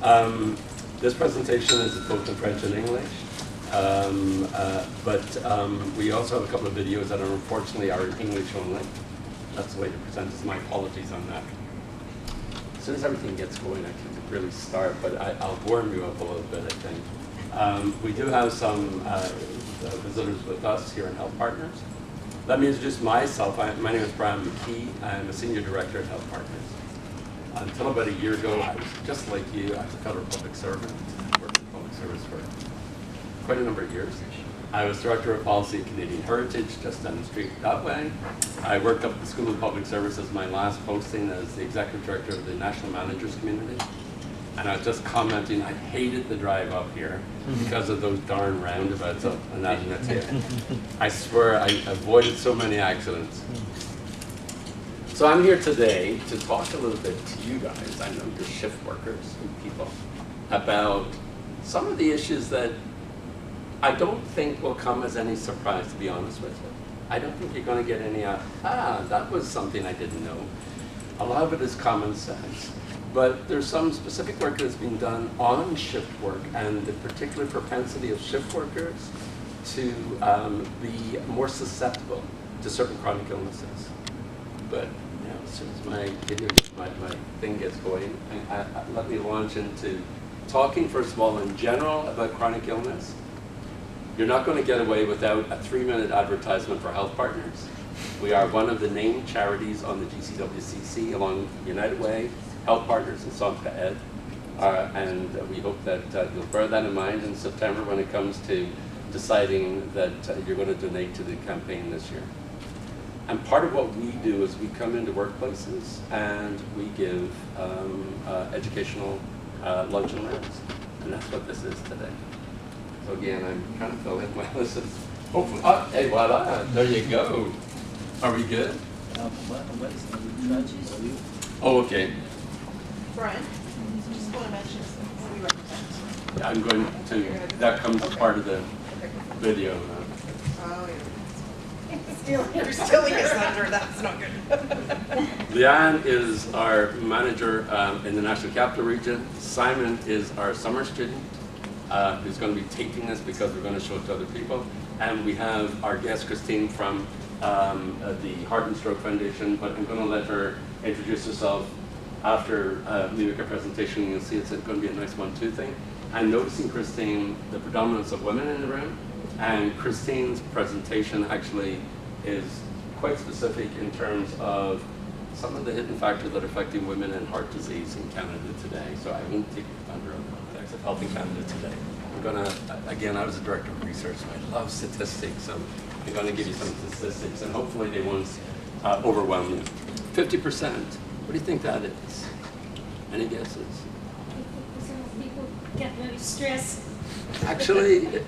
This presentation is both in French and English, but we also have a couple of videos that unfortunately are in English only. That's the way to present it. My apologies on that. As soon as everything gets going, I can really start, but I'll warm you up a little bit, I think. We do have some visitors with us here in Health Partners. Let me introduce myself. My name is Brian McKee. I'm a Senior Director at Health Partners. Until about a year ago, I was just like you. I was a federal public servant. I worked in public service for quite a number of years. I was Director of Policy at Canadian Heritage, just down the street that way. I worked up at the School of Public Service as my last posting as the Executive Director of the National Managers Community. And I was just commenting, I hated the drive up here because of those darn roundabouts up, and that's it. I swear I avoided so many accidents. So I'm here today to talk a little bit to you guys, I know you're shift workers and people, about some of the issues that I don't think will come as any surprise, to be honest with you. I don't think you're going to get any, that was something I didn't know. A lot of it is common sense. But there's some specific work that's being done on shift work and the particular propensity of shift workers to be more susceptible to certain chronic illnesses. But as soon as my thing gets going, let me launch into talking first of all in general about chronic illness. You're not going to get away without a 3-minute advertisement for Health Partners. We are one of the named charities on the GCWCC along with United Way, Health Partners, and Centre Ed. And we hope that you'll bear that in mind in September when it comes to deciding that you're going to donate to the campaign this year. And part of what we do is we come into workplaces and we give educational lunch and learns. And that's what this is today. So again, I'm trying to fill in my list. Hopefully, hey, voila, there you go. Are we good? Oh, okay. Brian, just want to mention what we represent. Yeah, I'm going to, that comes as part of the video. Oh, you're stealing his thunder, that's not good. Leanne is our manager in the National Capital Region. Simon is our summer student who's going to be taping this because we're going to show it to other people. And we have our guest, Christine, from the Heart and Stroke Foundation, but I'm going to let her introduce herself after we make a presentation. You'll see it's going to be a nice 1-2 thing. I'm noticing, Christine, the predominance of women in the room, and Christine's presentation actually is quite specific in terms of some of the hidden factors that are affecting women and heart disease in Canada today. So I won't take the thunder on the context of Health in Canada today. I'm going to, again, I was a director of research, so I love statistics, so I'm going to give you some statistics, and hopefully they won't overwhelm you. 50%. What do you think that is? Any guesses? 50% of people get very stressed. Actually,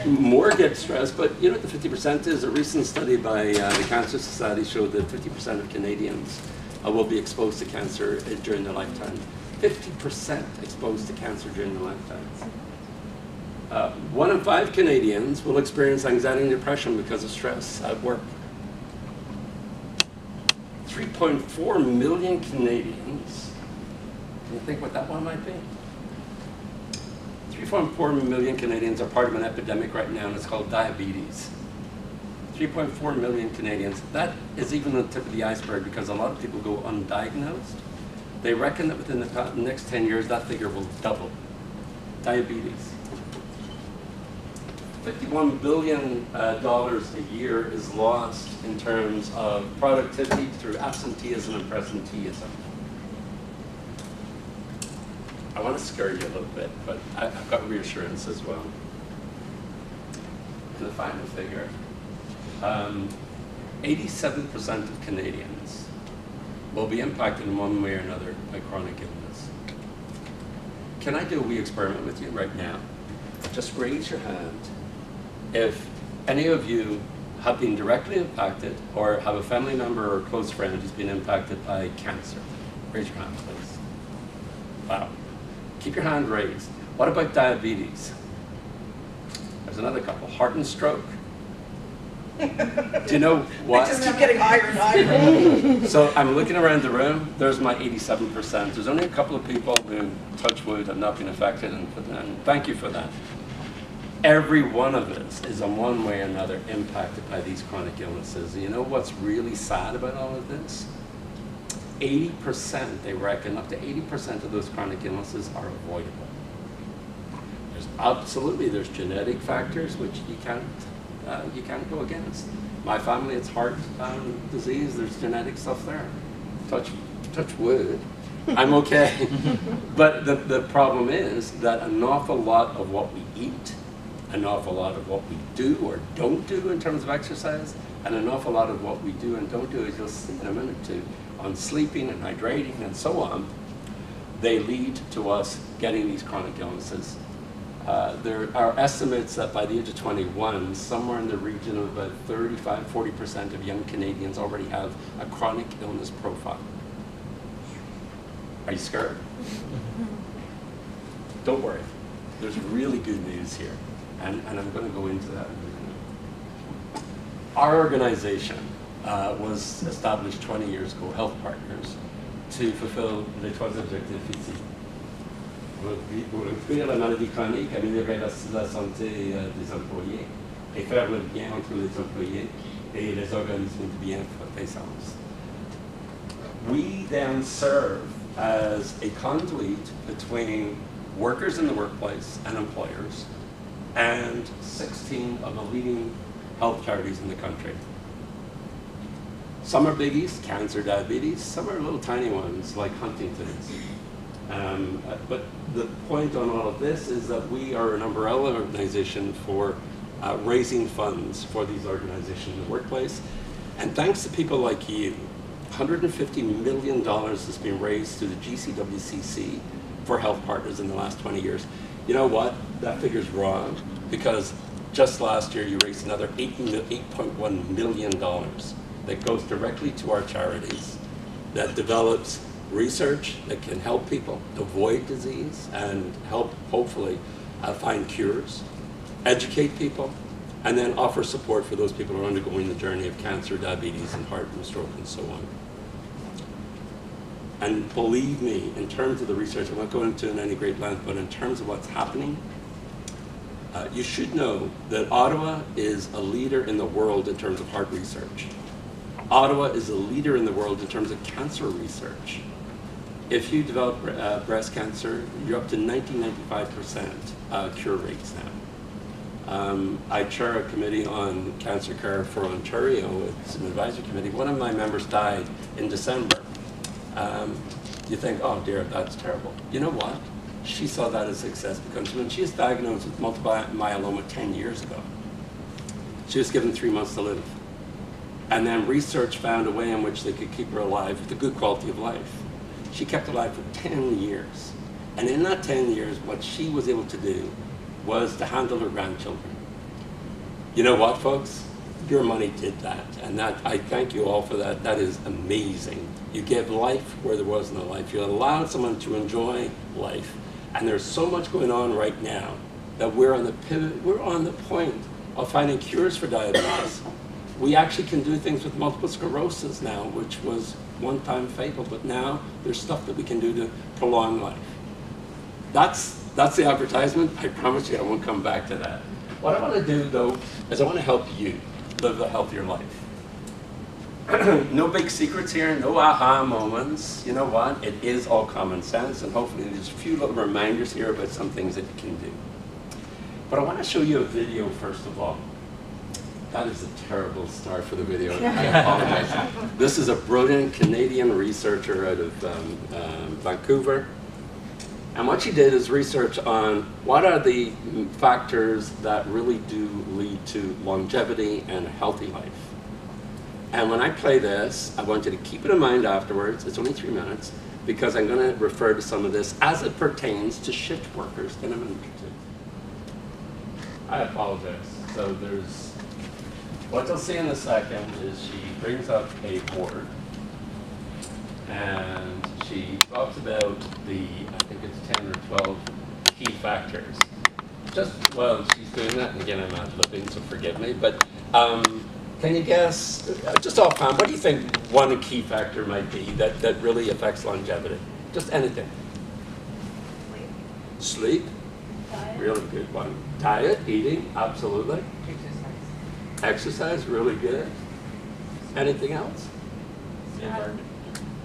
more get stressed, but you know what the 50% is? A recent study by the Cancer Society showed that 50% of Canadians will be exposed to cancer during their lifetime. 50% exposed to cancer during their lifetime. 1 in 5 Canadians will experience anxiety and depression because of stress at work. 3.4 million Canadians. Can you think what that one might be? 3.4 million Canadians are part of an epidemic right now, and it's called diabetes. 3.4 million Canadians. That is even the tip of the iceberg because a lot of people go undiagnosed. They reckon that within the next 10 years, that figure will double. Diabetes. $51 billion a year is lost in terms of productivity through absenteeism and presenteeism. I want to scare you a little bit, but I've got reassurance as well. And the final figure, 87% of Canadians will be impacted in one way or another by chronic illness. Can I do a wee experiment with you right now? Just raise your hand if any of you have been directly impacted or have a family member or close friend who's been impacted by cancer. Raise your hand, please. Wow. Keep your hand raised. What about diabetes? There's another couple. Heart and stroke. Do you know what? They just keep getting higher and higher. So I'm looking around the room, there's my 87%. There's only a couple of people who, touch wood, have not been affected, and thank you for that. Every one of us is in one way or another impacted by these chronic illnesses. You know what's really sad about all of this? 80%, they reckon, up to 80% of those chronic illnesses are avoidable. There's genetic factors which you can't go against. My family, it's heart disease. There's genetic stuff there. Touch wood. I'm okay. But the problem is that an awful lot of what we eat, an awful lot of what we do or don't do in terms of exercise, and an awful lot of what we do and don't do, as you'll see in a minute or two, on sleeping and hydrating and so on, they lead to us getting these chronic illnesses. There are estimates that by the age of 21, somewhere in the region of about 35–40% of young Canadians already have a chronic illness profile. Are you scared? Don't worry. There's really good news here, and I'm going to go into that in a minute. Our organization was established 20 years ago, Health Partners, to fulfill les trois objectifs ici. Pour réduire la maladie chronique, améliorer la santé des employés et faire le bien entre les employés et les organismes de bienfaisance. We then serve as a conduit between workers in the workplace and employers and 16 of the leading health charities in the country. Some are biggies, cancer, diabetes. Some are little tiny ones like Huntington's. But the point on all of this is that we are an umbrella organization for raising funds for these organizations in the workplace. And thanks to people like you, $150 million has been raised through the GCWCC for Health Partners in the last 20 years. You know what? That figure's wrong, because just last year you raised another $8.1 million that goes directly to our charities, that develops research that can help people avoid disease and help, hopefully, find cures, educate people, and then offer support for those people who are undergoing the journey of cancer, diabetes, and heart and stroke, and so on. And believe me, in terms of the research, I'm not going into it in any great length, but in terms of what's happening, you should know that Ottawa is a leader in the world in terms of heart research. Ottawa is a leader in the world in terms of cancer research. If you develop breast cancer, you're up to 90–95% cure rates now. I chair a committee on cancer care for Ontario. It's an advisory committee. One of my members died in December. You think, oh dear, that's terrible. You know what? She saw that as success because when she was diagnosed with multiple myeloma 10 years ago, she was given 3 months to live. And then research found a way in which they could keep her alive with a good quality of life. She kept alive for 10 years. And in that 10 years, what she was able to do was to handle her grandchildren. You know what, folks? Your money did that. And that, I thank you all for that. That is amazing. You gave life where there was no life. You allowed someone to enjoy life. And there's so much going on right now that we're on the pivot, we're on the point of finding cures for diabetes. We actually can do things with multiple sclerosis now, which was one time fatal, but now there's stuff that we can do to prolong life. That's the advertisement. I promise you I won't come back to that. What I want to do, though, is I want to help you live a healthier life. No big secrets here, no aha moments. You know what? It is all common sense, and hopefully there's a few little reminders here about some things that you can do. But I want to show you a video first of all. That is a terrible start for the video. I apologize. This is a brilliant Canadian researcher out of Vancouver. And what she did is research on what are the factors that really do lead to longevity and a healthy life. And when I play this, I want you to keep it in mind afterwards. It's only 3 minutes, because I'm going to refer to some of this as it pertains to shift workers in a minute or two. I apologize. So there's, what you'll see in a second is she brings up a board, and she talks about the, I think it's 10 or 12 key factors. Just while she's doing that, and again I'm ad-libbing, so forgive me, but Can you guess, just offhand, what do you think one key factor might be that really affects longevity? Just anything. Sleep, really good one. Diet, eating, absolutely. Exercise, really good. Anything else?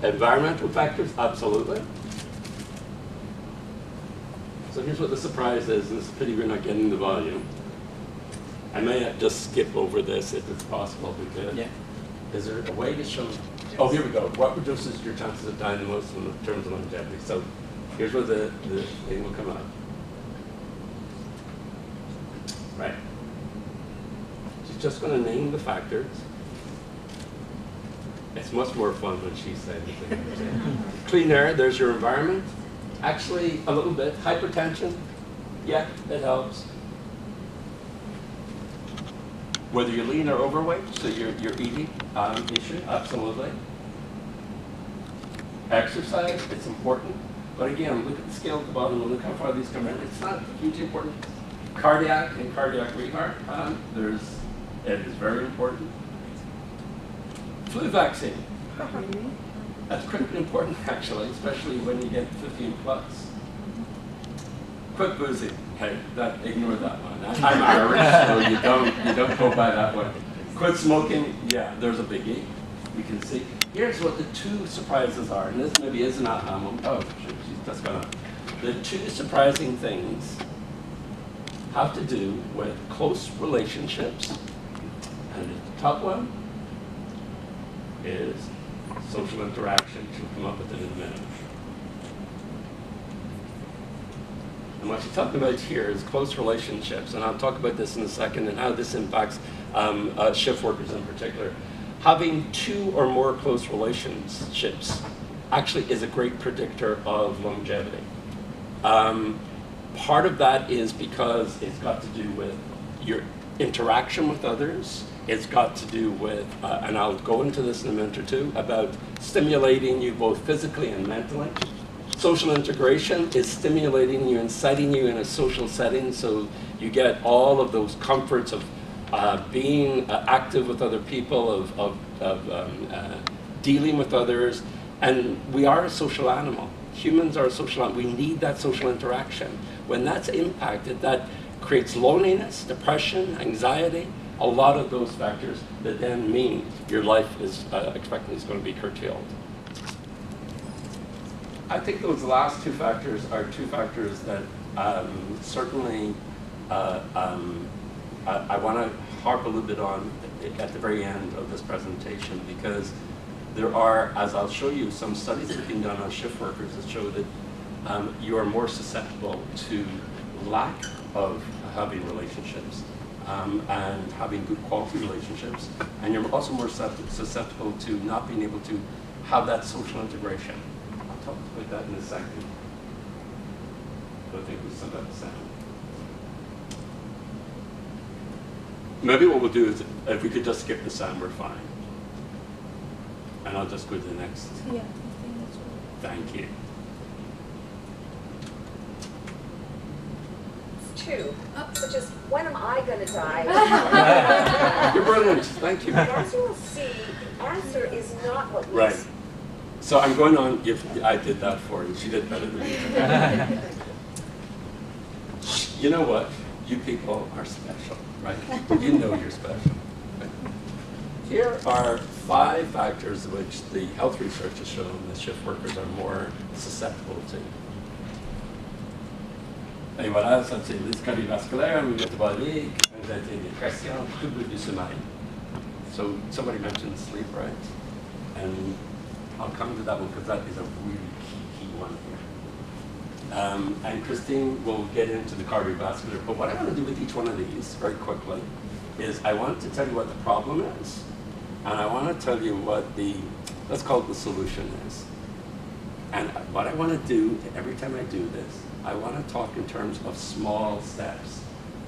Environmental factors, absolutely. So here's what the surprise is, and it's a pity we're not getting the volume. I may just skip over this if it's possible, because is there a way to show? Oh, here we go. What reduces your chances of dying the most in terms of longevity? So here's where the thing will come up. Right. She's just going to name the factors. It's much more fun when she's saying the thing. Clean air, there's your environment. Actually, a little bit. Hypertension, yeah, it helps. Whether you're lean or overweight, so you're eating issue, absolutely. Exercise, it's important. But again, look at the scale at the bottom and look how far these come in. It's not hugely important. Cardiac and cardiac rehab, it is very important. Flu vaccine. That's critically important, actually, especially when you get 15 plus. Quit boozing. Okay, ignore that one. I'm Irish, so you don't go by that one. Quit smoking. Yeah, there's a biggie. You can see. Here's what the two surprises are, and this maybe is an aha moment. Oh, she's just gone up. The two surprising things have to do with close relationships, and the top one is social interaction. She'll come up with it in a minute. And what she's talking about here is close relationships, and I'll talk about this in a second and how this impacts shift workers in particular. Having two or more close relationships actually is a great predictor of longevity. Part of that is because it's got to do with your interaction with others. It's got to do with, and I'll go into this in a minute or two, about stimulating you both physically and mentally. Social integration is stimulating you, inciting you in a social setting, so you get all of those comforts of being active with other people, of dealing with others. And we are a social animal. Humans are a social animal. We need that social interaction. When that's impacted, that creates loneliness, depression, anxiety, a lot of those factors that then mean your life expectancy is going to be curtailed. I think those last two factors are two factors that certainly I want to harp a little bit on at the very end of this presentation, because there are, as I'll show you, some studies that have been done on shift workers that show that you are more susceptible to lack of having relationships and having good quality relationships, and you're also more susceptible to not being able to have that social integration. I'll talk about that in a second. I think we sent that sound. Maybe what we'll do is, if we could just skip the sound, we're fine. And I'll just go to the next. Yeah, I think that's right. Thank you. It's two, which is, when am I going to die? You're brilliant. Thank you. But as you will see, the answer is not what Right. makes. So I'm going on. I did that for you. She did better than me. You know what? You people are special, right? You know you're special. Here are 5 factors which the health research has shown that shift workers are more susceptible to. Et voilà, ça c'est les cardiovasculaires, métabolique, anxiety, depression, troubles du sommeil. So somebody mentioned sleep, right? And I'll come to that one because that is a really key one here. And Christine will get into the cardiovascular, but what I want to do with each one of these very quickly is I want to tell you what the problem is, and I want to tell you what the, let's call it the solution is. And what I want to do, every time I do this, I want to talk in terms of small steps.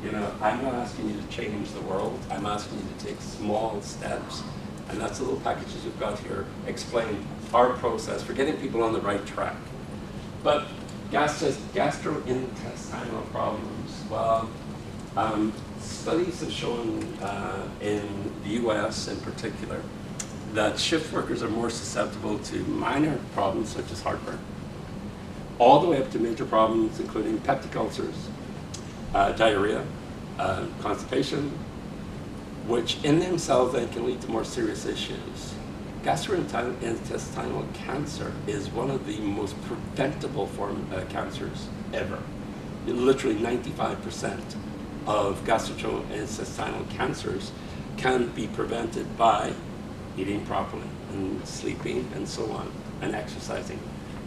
You know, I'm not asking you to change the world, I'm asking you to take small steps. And that's the little packages we've got here, explain our process for getting people on the right track. But gastrointestinal problems, well, studies have shown in the US in particular that shift workers are more susceptible to minor problems such as heartburn, all the way up to major problems including peptic ulcers, diarrhea, constipation, which in themselves then can lead to more serious issues. Gastrointestinal cancer is one of the most preventable cancers ever. Literally 95% of gastrointestinal cancers can be prevented by eating properly and sleeping and so on and exercising.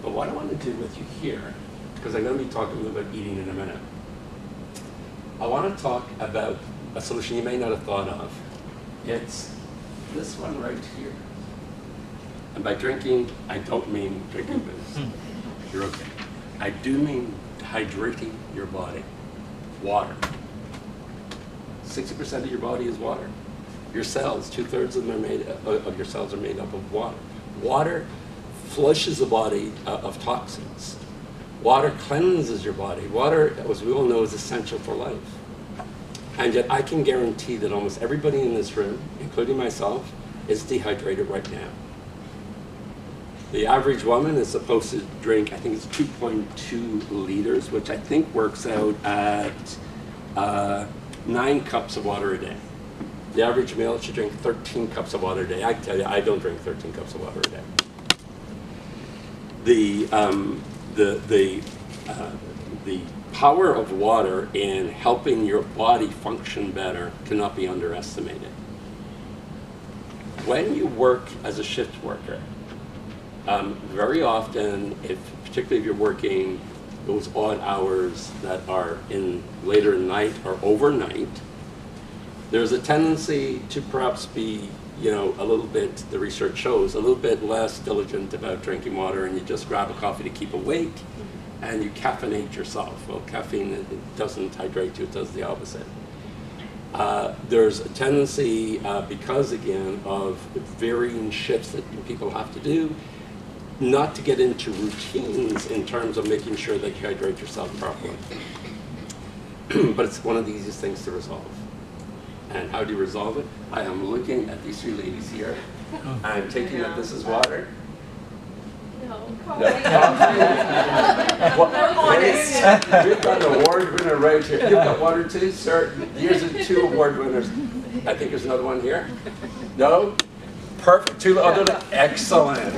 But what I want to do with you here, because I'm going to be talking a little bit about eating in a minute, I want to talk about a solution you may not have thought of. It's this one right here. And by drinking, I don't mean drinking booze. You're okay. I do mean hydrating your body. Water. 60% of your body is water. Your cells, 2/3 of them are made of your cells are made up of water. Water flushes the body of toxins. Water cleanses your body. Water, as we all know, is essential for life. And yet I can guarantee that almost everybody in this room, including myself, is dehydrated right now. The average woman is supposed to drink, I think it's 2.2 liters, which I think works out at 9 cups of water a day. The average male should drink 13 cups of water a day. I can tell you, I don't drink 13 cups of water a day. The power of water in helping your body function better cannot be underestimated. When you work as a shift worker, very often, particularly if you're working those odd hours that are later in night or overnight, there's a tendency to perhaps be, a little bit, the research shows, a little bit less diligent about drinking water, and you just grab a coffee to keep awake, and you caffeinate yourself. Well, caffeine, it doesn't hydrate you, it does the opposite. There's a tendency, because again, of varying shifts that people have to do, not to get into routines in terms of making sure that you hydrate yourself properly. But it's one of the easiest things to resolve. And how do you resolve it? I am looking at these 3 ladies here. I'm taking that this is water. No. They're honest. We've got an award winner right here. You've got water too, sir? Here's the 2 award winners. I think there's another one here. No? Perfect. 2 other. Excellent.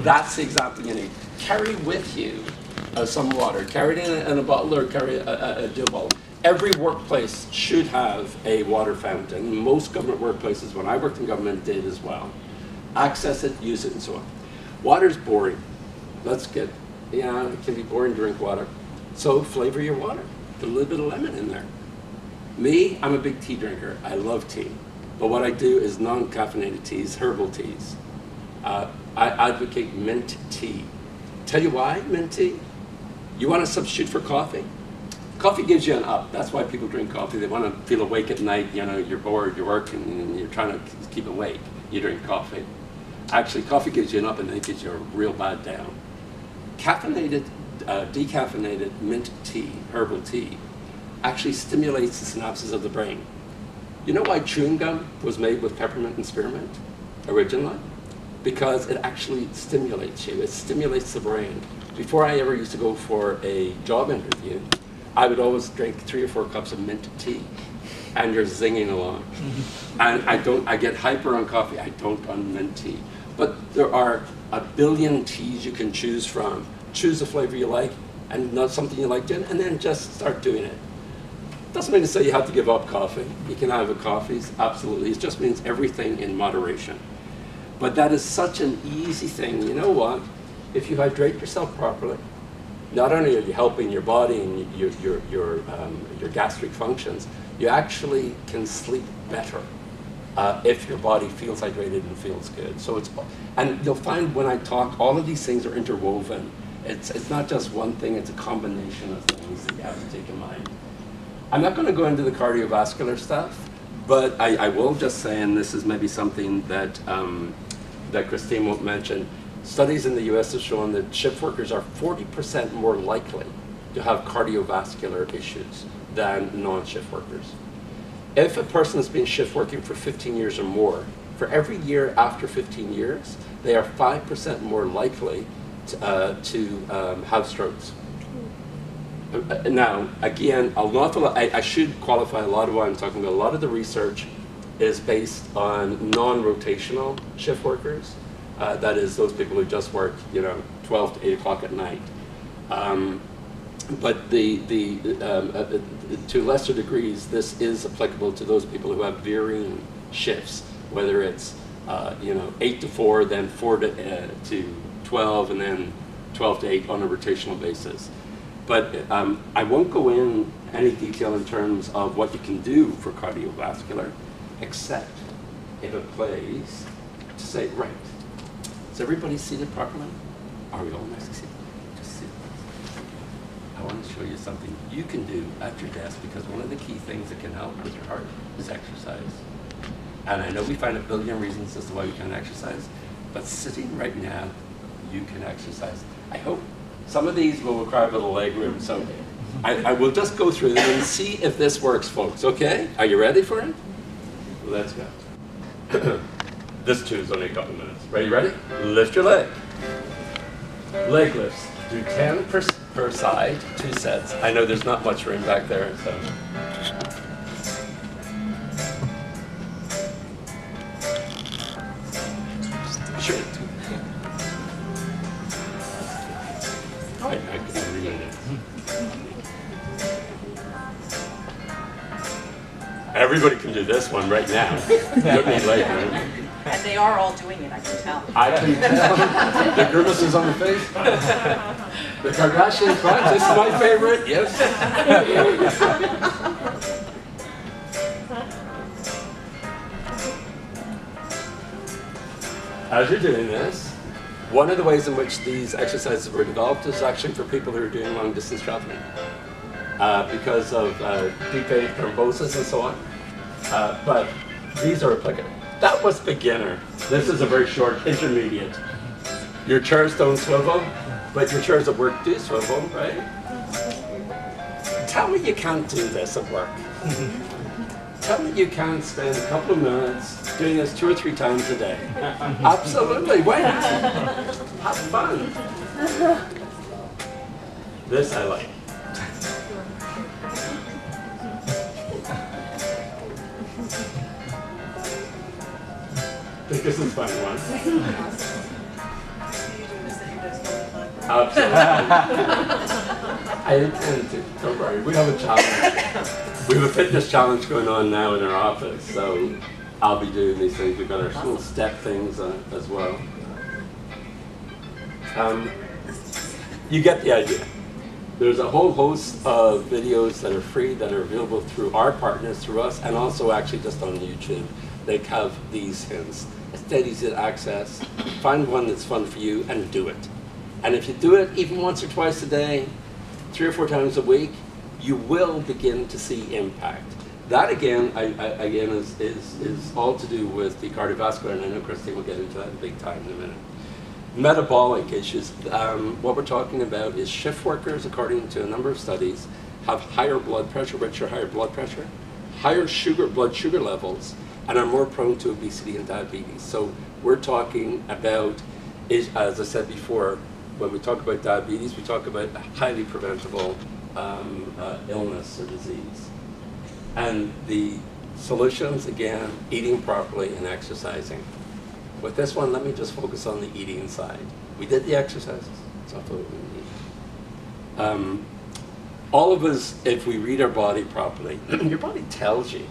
That's the example you need. Carry with you some water. Carry it in a bottle or carry a dew bottle. Every workplace should have a water fountain. Most government workplaces, when I worked in government, did as well. Access it, use it, and so on. Water's boring. It can be boring to drink water. So flavor your water. Put a little bit of lemon in there. Me, I'm a big tea drinker. I love tea. But what I do is non-caffeinated teas, herbal teas. I advocate mint tea. Tell you why mint tea? You want to substitute for coffee? Coffee gives you an up. That's why people drink coffee. They want to feel awake at night. You're bored, you're working, and you're trying to keep awake. You drink coffee. Actually, coffee gives you an up and then it gives you a real bad down. Caffeinated, decaffeinated mint tea, herbal tea, actually stimulates the synapses of the brain. You know why chewing gum was made with peppermint and spearmint originally? Because it actually stimulates you. It stimulates the brain. Before I ever used to go for a job interview, I would always drink 3 or 4 cups of mint tea, and you're zinging along. And I get hyper on coffee. I don't on mint tea. But there are a billion teas you can choose from. Choose a flavor you like, and not something you like doing, and then just start doing it. Doesn't mean to say you have to give up coffee. You can have a coffee, absolutely. It just means everything in moderation. But that is such an easy thing. You know what? If you hydrate yourself properly, not only are you helping your body and your gastric functions, you actually can sleep better if your body feels hydrated and feels good. And you'll find when I talk, all of these things are interwoven. It's not just one thing, it's a combination of things that you have to take in mind. I'm not going to go into the cardiovascular stuff, but I will just say, and this is maybe something that that Christine won't mention, studies in the US have shown that shift workers are 40% more likely to have cardiovascular issues than non-shift workers. if a person has been shift working for 15 years or more, for every year after 15 years, they are 5% more likely to have strokes. Now, again, I should qualify a lot of what I'm talking about. A lot of the research is based on non-rotational shift workers. That is, those people who just work, 12 to 8 o'clock at night. But to lesser degrees, this is applicable to those people who have varying shifts, whether it's 8 to 4, then 4 to 12, and then 12 to 8 on a rotational basis. But I won't go in any detail in terms of what you can do for cardiovascular, except if it plays to say, right, is everybody seated properly? Are we all nicely seated? Just sit. I want to show you something you can do at your desk, because one of the key things that can help with your heart is exercise. And I know we find a billion reasons as to why we can't exercise, but sitting right now, you can exercise. I hope some of these will require a little leg room, so I will just go through them and see if this works, folks, okay? Are you ready for it? Let's go. This too is only a couple minutes. Ready? Lift your leg. Leg lifts. Do 10 per side, 2 sets. I know there's not much room back there, so. Sure. I can read it. Everybody can do this one right now. You don't need leg room. And they are all doing it, I can tell. I can tell. The grimaces on the face. The Kardashian crunch, this is my favorite, yes. As you're doing this, one of the ways in which these exercises were developed is actually for people who are doing long distance traveling. Because of deep vein thrombosis and so on. But these are applicable. That was beginner. This is a very short intermediate. Your chairs don't swivel, but your chairs at work do swivel, right? Tell me you can't do this at work. Tell me you can't spend a couple of minutes doing this 2 or 3 times a day. Absolutely, why not? Have fun. This I like. I think this is fun one. Absolutely. I intend to. Don't worry. We have a challenge. We have a fitness challenge going on now in our office, so I'll be doing these things. We've got our little step things as well. You get the idea. There's a whole host of videos that are free that are available through our partners, through us, and also actually just on YouTube. They have these hints. It's dead easy to access. Find one that's fun for you and do it. And if you do it even once or twice a day, 3 or 4 times a week, you will begin to see impact. That again, again is all to do with the cardiovascular, and I know Christine will get into that big time in a minute. Metabolic issues. What we're talking about is shift workers, according to a number of studies, have higher blood pressure, richer higher blood pressure, higher blood sugar levels, and are more prone to obesity and diabetes. So we're talking about, as I said before, when we talk about diabetes, we talk about a highly preventable illness or disease. And the solutions, again, eating properly and exercising. With this one, let me just focus on the eating side. We did the exercises. It's not what we need. All of us, if we read our body properly, your body tells you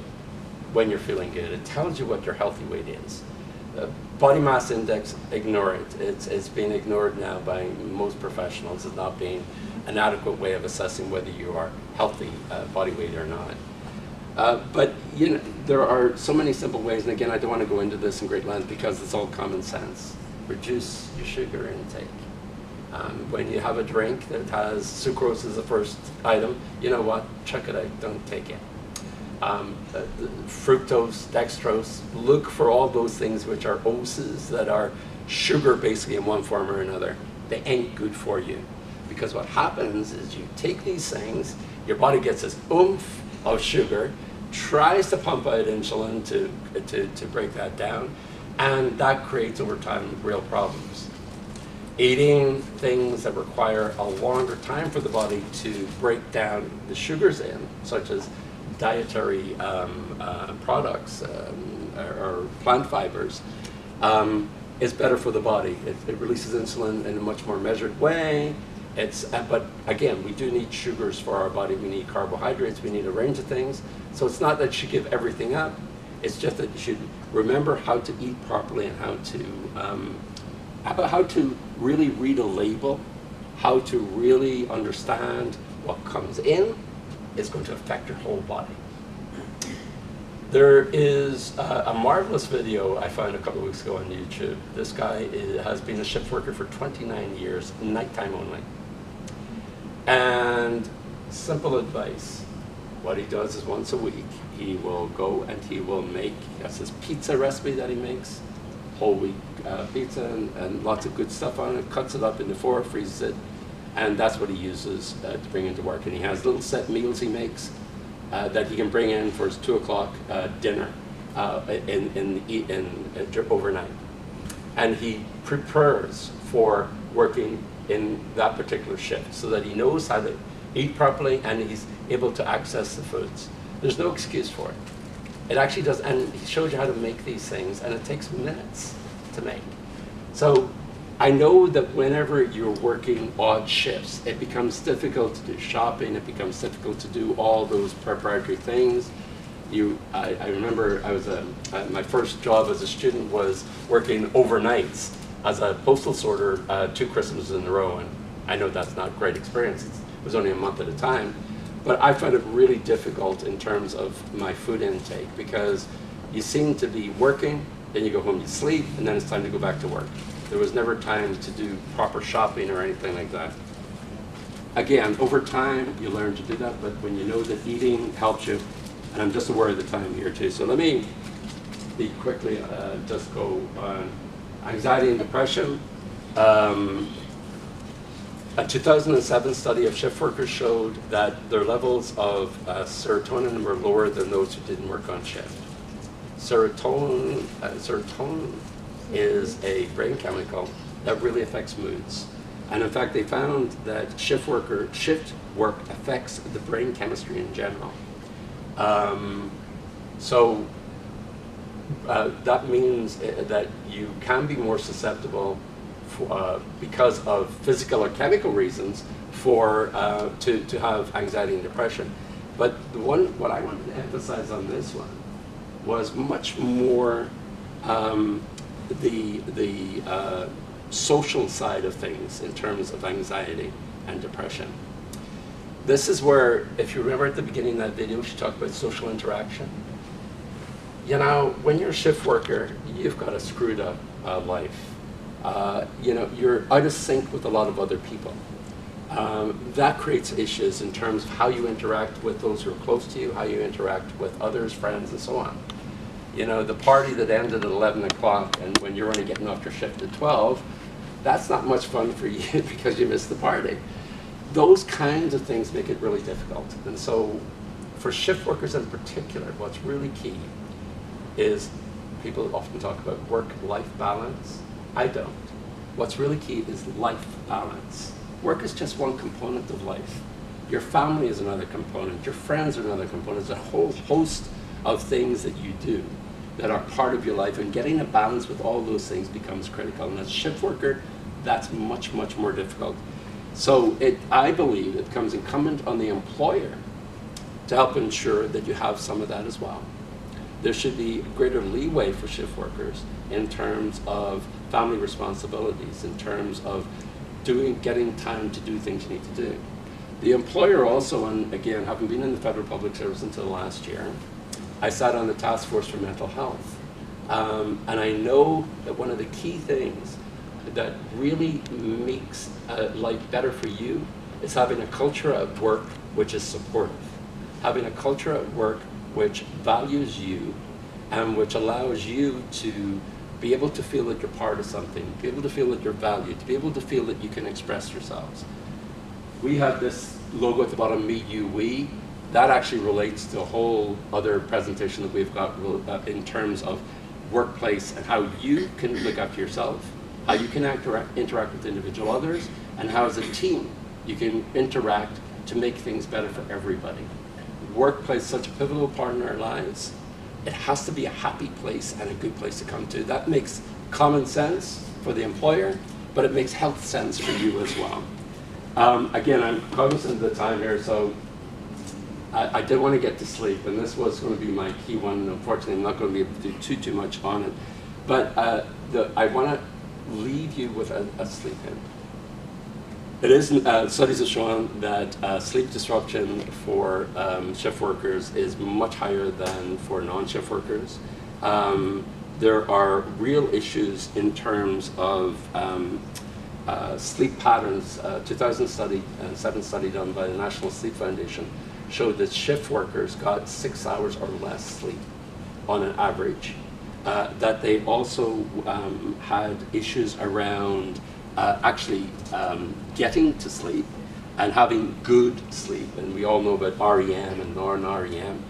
when you're feeling good. It tells you what your healthy weight is. Body mass index, ignore it. It's being ignored now by most professionals as not being an adequate way of assessing whether you are healthy body weight or not. But you know, there are so many simple ways, and again, I don't want to go into this in great length because it's all common sense. Reduce your sugar intake. When you have a drink that has sucrose as the first item, you know what? Chuck it out. Don't take it. Fructose, dextrose, look for all those things which are oses that are sugar basically in one form or another. They ain't good for you. Because what happens is you take these things, your body gets this oomph of sugar, tries to pump out insulin to break that down, and that creates over time real problems. Eating things that require a longer time for the body to break down the sugars in, such as dietary products or plant fibers, is better for the body. It releases insulin in a much more measured way. But again, we do need sugars for our body. We need carbohydrates. We need a range of things. So it's not that you should give everything up. It's just that you should remember how to eat properly and how to really read a label, how to really understand what comes in is going to affect your whole body. There is a marvelous video I found a couple of weeks ago on YouTube. This guy has been a shift worker for 29 years, nighttime only. And simple advice, what he does is once a week, he will go and he will make, he has his pizza recipe that he makes, whole wheat pizza and lots of good stuff on it, cuts it up into 4, freezes it, and that's what he uses to bring into work. And he has little set meals he makes that he can bring in for his 2 o'clock dinner overnight. And he prepares for working in that particular shift so that he knows how to eat properly and he's able to access the foods. There's no excuse for it. It actually does, and he shows you how to make these things, and it takes minutes to make. So I know that whenever you're working odd shifts, it becomes difficult to do shopping, it becomes difficult to do all those preparatory things. I remember my first job as a student was working overnights as a postal sorter 2 Christmases in a row, and I know that's not a great experience. It was only a month at a time, but I found it really difficult in terms of my food intake because you seem to be working, then you go home, you sleep, and then it's time to go back to work. There was never time to do proper shopping or anything like that. Again, over time, you learn to do that, but when you know that eating helps you, and I'm just aware of the time here too, so let me quickly just go on anxiety and depression. A 2007 study of shift workers showed that their levels of serotonin were lower than those who didn't work on shift. Serotonin is a brain chemical that really affects moods. And in fact, they found that shift work affects the brain chemistry in general. That means that you can be more susceptible because of physical or chemical reasons to have anxiety and depression. But what I wanted to emphasize on this one was much more the social side of things in terms of anxiety and depression. This is where, if you remember at the beginning of that video, she talked about social interaction. You know, when you're a shift worker, you've got a screwed up life. You know, you're out of sync with a lot of other people. That creates issues in terms of how you interact with those who are close to you, how you interact with others, friends, and so on. You know, the party that ended at 11 o'clock and when you're only getting off your shift at 12, that's not much fun for you because you missed the party. Those kinds of things make it really difficult. And so for shift workers in particular, what's really key is people often talk about work-life balance. I don't. What's really key is life balance. Work is just one component of life. Your family is another component. Your friends are another component. There's a whole host of things that you do that are part of your life, and getting a balance with all those things becomes critical. And as a shift worker, that's much, much more difficult. So I believe it becomes incumbent on the employer to help ensure that you have some of that as well. There should be greater leeway for shift workers in terms of family responsibilities, in terms of getting time to do things you need to do. The employer also, and again, having been in the federal public service until last year, I sat on the task force for mental health. And I know that one of the key things that really makes life better for you is having a culture at work which is supportive. Having a culture at work which values you and which allows you to be able to feel that you're part of something, be able to feel that you're valued, to be able to feel that you can express yourselves. We have this logo at the bottom, me, you, we. that actually relates to a whole other presentation that we've got in terms of workplace and how you can look after yourself, how you can interact with individual others, and how as a team you can interact to make things better for everybody. Workplace is such a pivotal part in our lives. It has to be a happy place and a good place to come to. That makes common sense for the employer, but it makes health sense for you as well. Again, I'm cognizant of the time here, so I did want to get to sleep, and this was going to be my key one. Unfortunately, I'm not going to be able to do too much on it. But I want to leave you with a sleep hint. It is, studies have shown that sleep disruption for shift workers is much higher than for non-shift workers. There are real issues in terms of sleep patterns. 2007 study done by the National Sleep Foundation showed that shift workers got 6 hours or less sleep on an average. That they also had issues around getting to sleep and having good sleep, and we all know about REM and non-REM,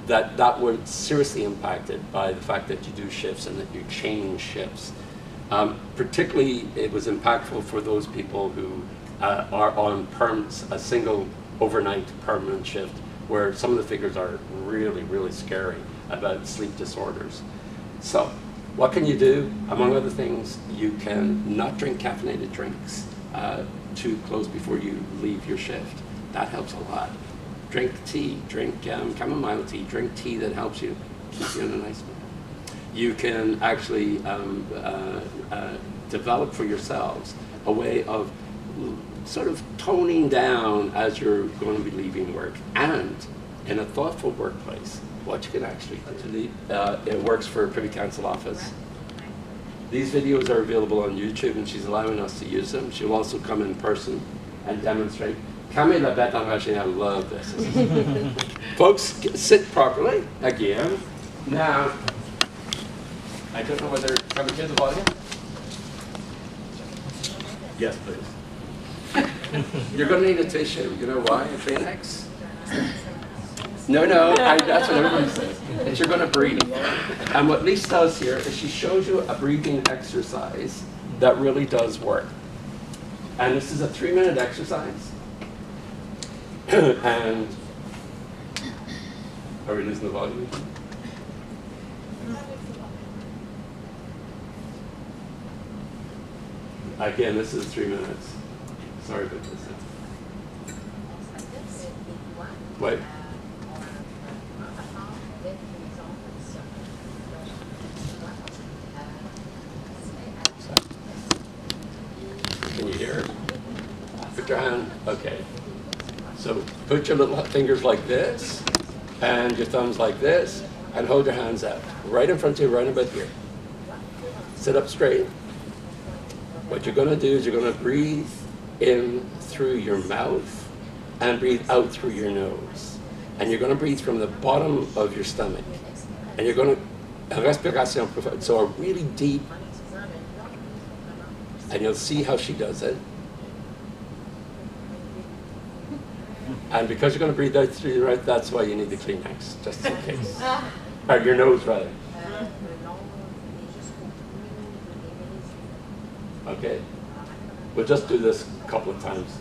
that were seriously impacted by the fact that you do shifts and that you change shifts. Particularly, it was impactful for those people who are on a single overnight permanent shift, where some of the figures are really, really scary about sleep disorders. So, what can you do? Among other things, you can not drink caffeinated drinks too close before you leave your shift. That helps a lot. Drink tea, drink chamomile tea, drink tea that helps you, keeps you in a nice mood. You can actually develop for yourselves a way of sort of toning down as you're going to be leaving work. And in a thoughtful workplace, what you can actually do. It works for Privy Council Office. These videos are available on YouTube, and she's allowing us to use them. She'll also come in person and demonstrate. Camille Labette Enragé, I love this. Folks, sit properly, again. Now, I don't know whether, can we hear the volume? Yes, please. You're going to need a tissue. You know why? A Kleenex? No, that's what everybody says. That you're going to breathe. And what Lisa does here is she shows you a breathing exercise that really does work. And this is a 3-minute exercise. And are we losing the volume? Again, this is 3 minutes. Sorry about this. Wait. Can you hear it? Put your hand, okay. So put your little fingers like this, and your thumbs like this, and hold your hands out. Right in front of you, right about here. Sit up straight. What you're going to do is you're going to breathe in through your mouth and breathe out through your nose. And you're going to breathe from the bottom of your stomach. And you're going to, respiration profonde, so a really deep, and you'll see how she does it. And because you're going to breathe out through your mouth, that's why you need the Kleenex, just in case. Or your nose, rather. Okay. We'll just do this a couple of times.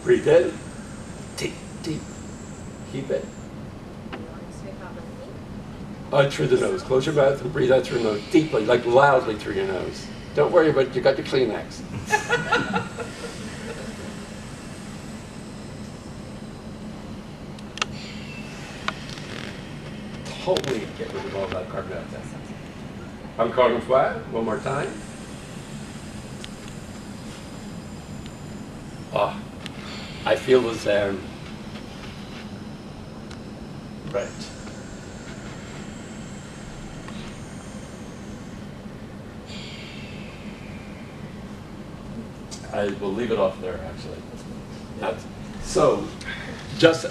Breathe in. Deep, deep. Keep it. Out through the nose. Close your mouth and breathe out through your nose. Deeply, like loudly through your nose. Don't worry about it. You got your Kleenex. Totally get rid of all that carbon dioxide. Encore une fois, one more time. Oh, I feel the Zen. Right. I will leave it off there, actually. So, just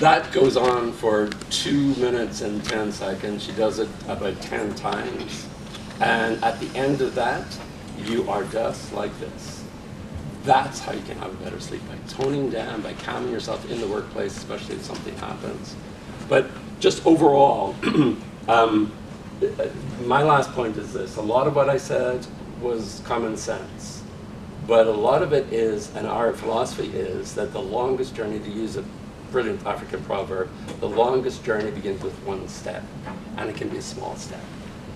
that goes on for 2 minutes and 10 seconds. She does it about 10 times. And at the end of that, you are just like this. That's how you can have a better sleep, by toning down, by calming yourself in the workplace, especially if something happens. But just overall, my last point is this. A lot of what I said was common sense, but a lot of it is, and our philosophy is, that the longest journey, to use a brilliant African proverb, the longest journey begins with one step, and it can be a small step.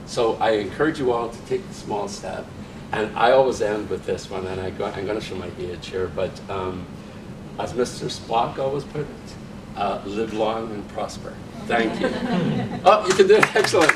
So I encourage you all to take the small step, and I always end with this one, and I'm going to show my age here, but as Mr. Spock always put it, live long and prosper. Thank you. Oh, you can do it. Excellent.